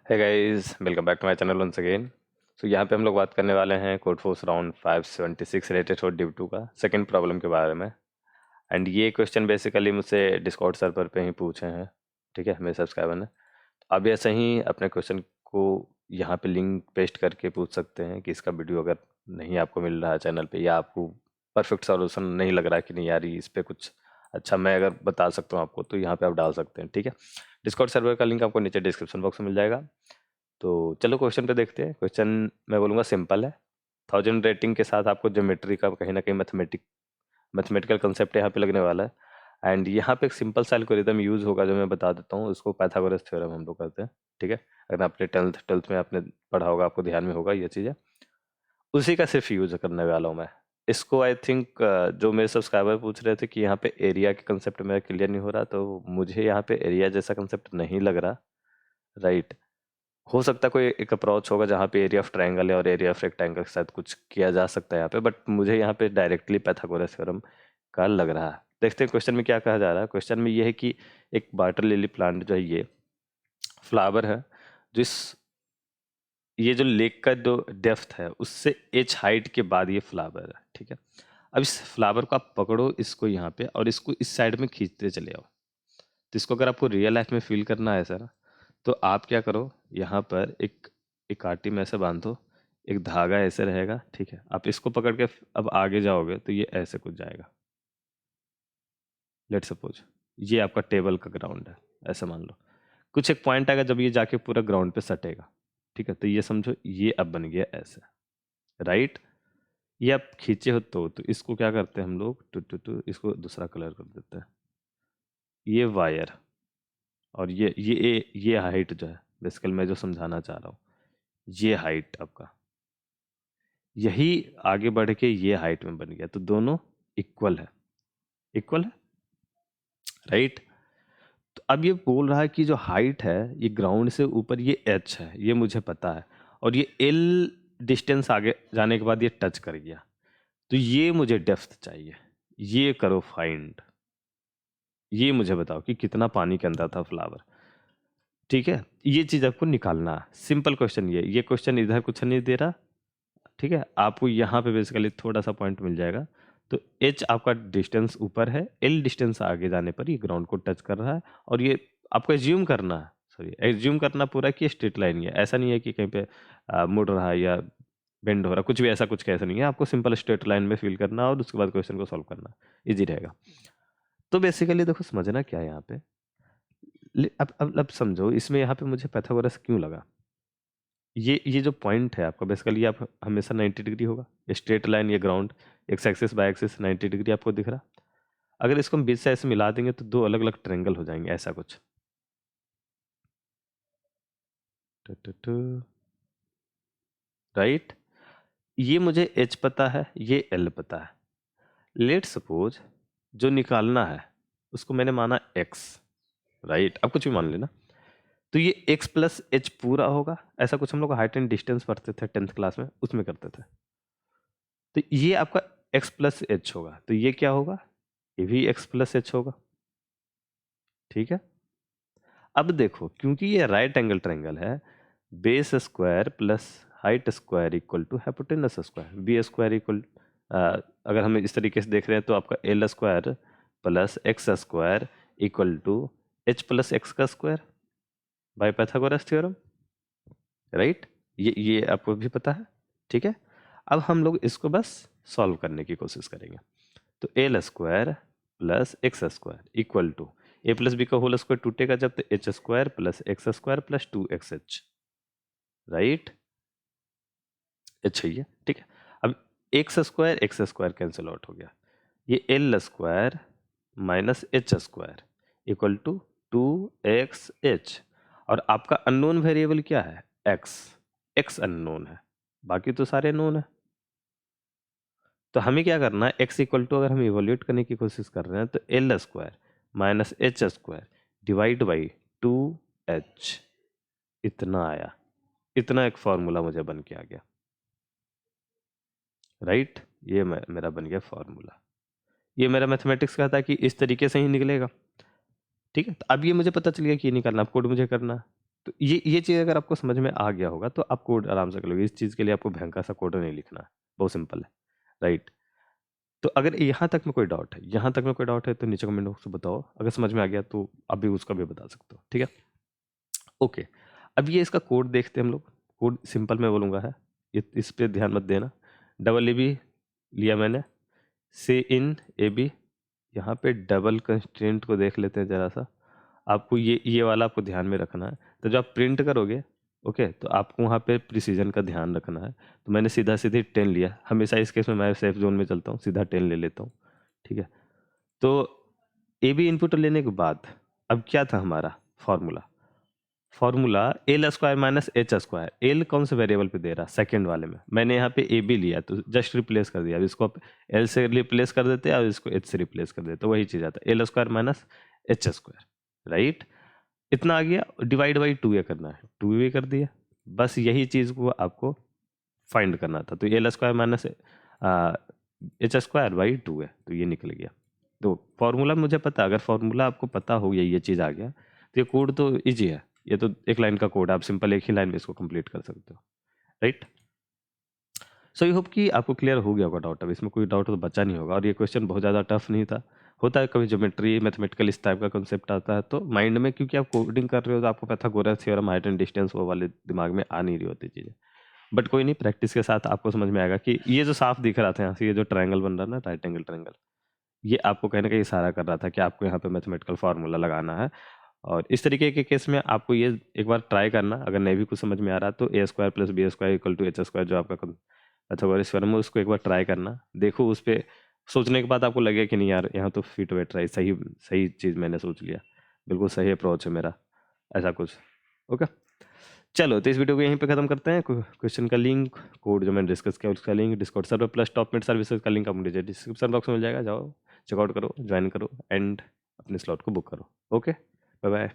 है guys, welcome back to my channel once again. So यहाँ पे हम लोग बात करने वाले हैं कोड फोर्स राउंड 576 रिलेटेड और डिव 2 का सेकंड प्रॉब्लम के बारे में। एंड ये क्वेश्चन बेसिकली मुझसे डिस्कॉर्ड सर्वर पे ही पूछे हैं, ठीक है, मेरे सब्सक्राइबर ने। अब ऐसे ही अपने क्वेश्चन को यहाँ पे लिंक पेस्ट करके पूछ सकते हैं कि इसका वीडियो अगर नहीं आपको मिल रहा है चैनल पे, या आपको परफेक्ट सॉल्यूशन नहीं लग रहा है कि नहीं यार इस पे कुछ अच्छा मैं अगर बता सकता हूँ आपको, तो यहाँ पे आप डाल सकते हैं, ठीक है। डिस्कॉर्ड सर्वर का लिंक आपको नीचे डिस्क्रिप्शन बॉक्स में मिल जाएगा। तो चलो क्वेश्चन पे देखते हैं। क्वेश्चन मैं बोलूँगा सिंपल है। 1000 रेटिंग के साथ आपको ज्योमेट्री का कहीं ना कहीं मैथमेटिकल कंसेप्ट यहाँ पे लगने वाला है। एंड यहाँ पे एक सिंपल सा एल्गोरिदम यूज होगा जो मैं बता देता हूँ, उसको पाइथागोरस थ्योरम हम लोग करते हैं, ठीक है। अगर आपने ट्वेल्थ में आपने पढ़ा होगा, आपको ध्यान में होगा ये चीज़ें, उसी का सिर्फ यूज करने वाला हूँ मैं। इसको आई थिंक जो मेरे सब्सक्राइबर पूछ रहे थे कि यहाँ पे एरिया के कंसेप्ट मेरा क्लियर नहीं हो रहा, तो मुझे यहाँ पे एरिया जैसा कंसेप्ट नहीं लग रहा, राइट। हो सकता है कोई एक अप्रोच होगा जहाँ पे एरिया ऑफ ट्रायंगल है और एरिया ऑफ रेक्टेंगल के साथ कुछ किया जा सकता है यहाँ पे, बट मुझे यहाँ पे डायरेक्टली पाइथागोरस थ्योरम का लग रहा है। देखते हैं क्वेश्चन में क्या कहा जा रहा है। क्वेश्चन में ये है कि एक वाटर लिली प्लांट जो है, ये फ्लावर है, जिस ये जो लेक का जो डेप्थ है उससे एच हाइट के बाद ये फ्लावर है, ठीक है। अब इस फ्लावर को आप पकड़ो, इसको यहाँ पे, और इसको इस साइड में खींचते चले आओ। तो इसको अगर आपको रियल लाइफ में फील करना है सर, तो आप क्या करो, यहाँ पर एक आटी में ऐसे बांधो, एक धागा ऐसे रहेगा, ठीक है। आप इसको पकड़ के अब आगे जाओगे तो ये ऐसे कुछ जाएगा। लेट सपोज ये आपका टेबल का ग्राउंड है, ऐसा मान लो। कुछ एक पॉइंट आएगा जब ये जाके पूरा ग्राउंड पे सटेगा, ठीक है। तो ये समझो ये अब बन गया ऐसे, राइट। ये आप खींचे हो तो इसको क्या करते हैं हम लोग, टू इसको दूसरा कलर कर देते हैं। ये वायर और ये हाइट जो है, बेसिकली मैं जो समझाना चाह रहा हूँ, ये हाइट आपका, यही आगे बढ़ के ये हाइट में बन गया, तो दोनों इक्वल है, इक्वल है, राइट। तो अब ये बोल रहा है कि जो हाइट है ये ग्राउंड से ऊपर ये एच है, ये मुझे पता है, और ये एल डिस्टेंस आगे जाने के बाद ये टच कर गया, तो ये मुझे डेप्थ चाहिए। ये करो फाइंड, ये मुझे बताओ कि कितना पानी के अंदर था फ्लावर, ठीक है। ये चीज आपको निकालना है, सिंपल क्वेश्चन। ये क्वेश्चन इधर कुछ नहीं दे रहा, ठीक है। आपको यहाँ पे बेसिकली थोड़ा सा पॉइंट मिल जाएगा। तो एच आपका डिस्टेंस ऊपर है, एल डिस्टेंस आगे जाने पर ये ग्राउंड को टच कर रहा है, और ये आपको एज्यूम करना है, सॉरी एज्यूम करना पूरा कि स्ट्रेट लाइन है, ऐसा नहीं है कि कहीं पे मुड़ रहा है या बेंड हो रहा है, कुछ भी ऐसा कुछ कैसा नहीं है। आपको सिंपल स्ट्रेट लाइन में फील करना और उसके बाद क्वेश्चन को सॉल्व करना, इजी रहेगा। तो बेसिकली देखो समझना क्या है यहाँ पे। अब समझो इसमें यहाँ पे मुझे पाइथागोरस क्यों लगा। ये जो पॉइंट है आपका, बेसिकली आप हमेशा 90 डिग्री होगा, स्ट्रेट लाइन, ये ground, X axis by axis 90 degree आपको दिख रहा। अगर इसको हम बीच से ऐसे मिला देंगे तो दो अलग अलग ट्रायंगल हो जाएंगे, ऐसा कुछ। राइट। ये मुझे एच पता है, ये एल पता है। लेट सपोज जो निकालना है उसको मैंने माना एक्स, राइट। अब कुछ भी मान लेना, तो ये एक्स प्लस एच पूरा होगा, ऐसा कुछ हम लोग हाइट एंड डिस्टेंस पढ़ते थे 10th क्लास में, उसमें करते थे। तो ये आपका x प्लस एच होगा, तो ये क्या होगा, ये भी x प्लस एच होगा, ठीक है। अब देखो क्योंकि ये राइट एंगल ट्रायंगल है, base square plus height square equal to hypotenuse square, B square equal, अगर हम इस तरीके से देख रहे हैं तो आपका l square plus x square equal to h plus x का square by Pythagoras theorem, right. ये आपको भी पता है, ठीक है। अब हम लोग इसको बस सॉल्व करने की कोशिश करेंगे। तो L square plus x square equal to A plus B का होल स्क्वायर टूटेगा जब, तो H square plus x square plus 2xh, right. अच्छा ये ठीक है। अब एक्स स्क्वायर कैंसिल आउट हो गया, ये L square minus H square equal to 2xh, और आपका अननोन वेरिएबल क्या है, एक्स। एक्स अननोन है, बाकी तो सारे नोन है। तो हमें क्या करना है, x इक्वल टू अगर हम इवोल्यूट करने की कोशिश कर रहे हैं तो L square minus H square divide by 2h, इतना आया, इतना एक फॉर्मूला मुझे बन के आ गया, राइट। ये मेरा बन गया फॉर्मूला। ये मेरा मैथमेटिक्स का था कि इस तरीके से ही निकलेगा, ठीक है। तो अब ये मुझे पता चल गया कि ये निकालना, अब कोड मुझे करना है। तो ये चीज़ अगर आपको समझ में आ गया होगा तो आप कोड आराम से कर लोगे। इस चीज़ के लिए आपको भयंकर सा कोड नहीं लिखना है, बहुत सिंपल है, राइट। तो अगर यहाँ तक में कोई डाउट है, यहाँ तक में कोई डाउट है तो नीचे कमेंट बॉक्स में बताओ। अगर समझ में आ गया तो आप भी उसका भी बता सकते हो, ठीक है। ओके, अब ये इसका कोड देखते हैं हम लोग। कोड सिंपल मैं बोलूँगा है, ये इस पे ध्यान मत देना। डबल ए बी लिया मैंने, से इन ए बी, यहाँ पे डबल कंस्ट्रेंट को देख लेते हैं ज़रा सा। आपको ये वाला आपको ध्यान में रखना है। तो जब आप प्रिंट करोगे, ओके, तो आपको वहाँ पे प्रिसीजन का ध्यान रखना है। तो मैंने सीधा सीधे 10 लिया। हमेशा इस केस में मैं सेफ जोन में चलता हूँ, सीधा 10 ले लेता हूँ, ठीक है। तो ए बी इनपुट लेने के बाद अब क्या था हमारा formula? Formula L square minus H square. L कौन से वेरिएबल पे दे रहा? सेकंड वाले में। मैंने यहाँ पे ए बी लिया तो जस्ट रिप्लेस कर दिया। अब इसको एल से रिप्लेस कर देते हैं और इसको एच से रिप्लेस कर देते, वही चीज़ आता है, L square minus H square, right. इतना आ गया। डिवाइड बाई 2 ए करना है, 2 ए कर दिया। बस यही चीज़ को आपको फाइंड करना था। तो L square minus H square by 2 है, तो ये निकल गया। तो फॉर्मूला मुझे पता, अगर फॉर्मूला आपको पता हो गया, ये चीज़ आ गया, तो ये कोड तो ईजी है। ये तो एक लाइन का कोड है, आप सिंपल एक ही लाइन में इसको कंप्लीट कर सकते हो, राइट। सो आई होप कि आपको क्लियर हो गया होगा डाउट। अब इसमें कोई डाउट तो बचा नहीं होगा। और ये क्वेश्चन बहुत ज़्यादा टफ नहीं था। होता है कभी ज्योमेट्री मैथमेटिकल इस टाइप का कंसेप्ट आता है तो माइंड में, क्योंकि आप कोडिंग कर रहे हो तो आपको Pythagoras theorem, height and distance, वो वाले दिमाग में आ नहीं रही होती चीज़ें। बट कोई नहीं, प्रैक्टिस के साथ आपको समझ में आएगा कि ये जो साफ दिख रहा था यहाँ से, ये जो ट्रायंगल बन रहा है ना, राइट एंगल ट्रायंगल, ये आपको कहीं ना कहीं इशारा कर रहा था कि आपको यहाँ पे मैथमेटिकल फार्मूला लगाना है। और इस तरीके के केस में आपको ये एक बार ट्राई करना, अगर नहीं भी कुछ समझ में आ रहा तो a square plus b square equal to h square, जो आपका पाइथागोरस थ्योरम है, उसको एक बार ट्राई करना। देखो उस पर सोचने के बाद आपको लगे कि नहीं यार, यहाँ तो फिट बैठ रहा है, सही सही चीज़ मैंने सोच लिया, बिल्कुल सही अप्रोच है मेरा, ऐसा कुछ। ओके, चलो तो इस वीडियो को यहीं पे खत्म करते हैं। क्वेश्चन का लिंक, कोड जो मैंने डिस्कस किया उसका link, Discord server plus Topmate services का लिंक आपको नीचे डिस्क्रिप्शन बॉक्स में मिल जाएगा। जाओ चेकआउट करो, ज्वाइन करो एंड अपने स्लॉट को बुक करो। Okay, bye bye.